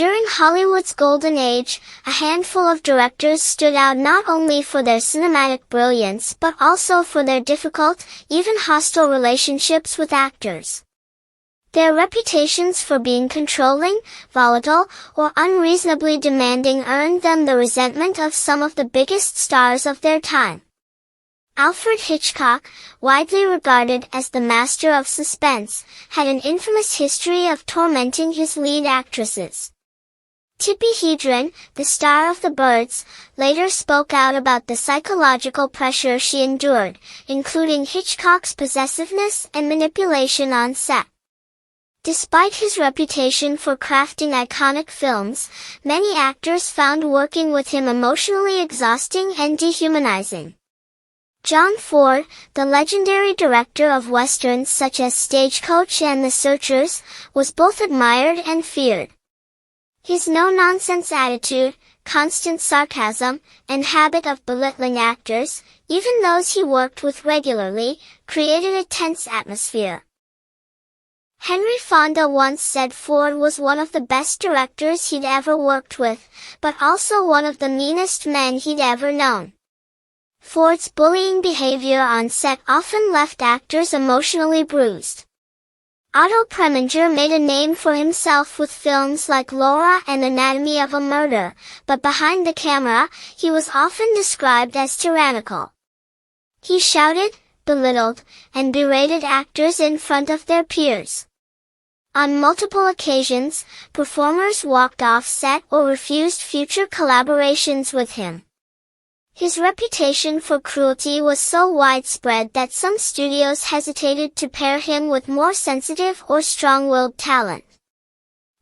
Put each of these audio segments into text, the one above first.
During Hollywood's golden age, a handful of directors stood out not only for their cinematic brilliance but also for their difficult, even hostile relationships with actors. Their reputations for being controlling, volatile, or unreasonably demanding earned them the resentment of some of the biggest stars of their time. Alfred Hitchcock, widely regarded as the master of suspense, had an infamous history of tormenting his lead actresses. Tippi Hedren, the star of The Birds, later spoke out about the psychological pressure she endured, including Hitchcock's possessiveness and manipulation on set. Despite his reputation for crafting iconic films, many actors found working with him emotionally exhausting and dehumanizing. John Ford, the legendary director of westerns such as Stagecoach and The Searchers, was both admired and feared. His no-nonsense attitude, constant sarcasm, and habit of belittling actors, even those he worked with regularly, created a tense atmosphere. Henry Fonda once said Ford was one of the best directors he'd ever worked with, but also one of the meanest men he'd ever known. Ford's bullying behavior on set often left actors emotionally bruised. Otto Preminger made a name for himself with films like Laura and Anatomy of a Murder, but behind the camera, he was often described as tyrannical. He shouted, belittled, and berated actors in front of their peers. On multiple occasions, performers walked off set or refused future collaborations with him. His reputation for cruelty was so widespread that some studios hesitated to pair him with more sensitive or strong-willed talent.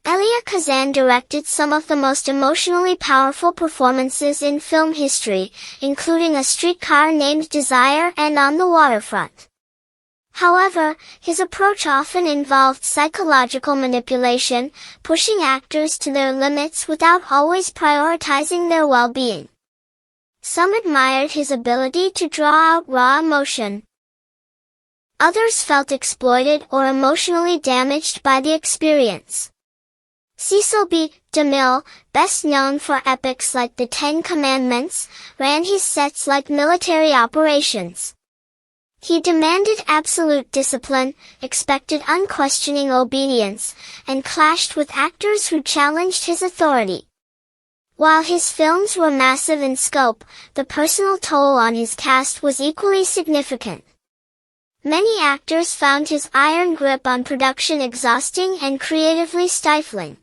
Elia Kazan directed some of the most emotionally powerful performances in film history, including A Streetcar Named Desire and On the Waterfront. However, his approach often involved psychological manipulation, pushing actors to their limits without always prioritizing their well-being. Some admired his ability to draw out raw emotion. Others felt exploited or emotionally damaged by the experience. Cecil B. DeMille, best known for epics like The Ten Commandments, ran his sets like military operations. He demanded absolute discipline, expected unquestioning obedience, and clashed with actors who challenged his authority. While his films were massive in scope, the personal toll on his cast was equally significant. Many actors found his iron grip on production exhausting and creatively stifling.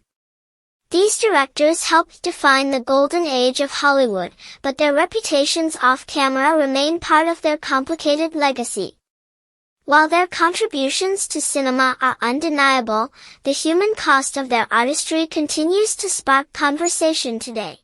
These directors helped define the golden age of Hollywood, but their reputations off-camera remain part of their complicated legacy. While their contributions to cinema are undeniable, the human cost of their artistry continues to spark conversation today.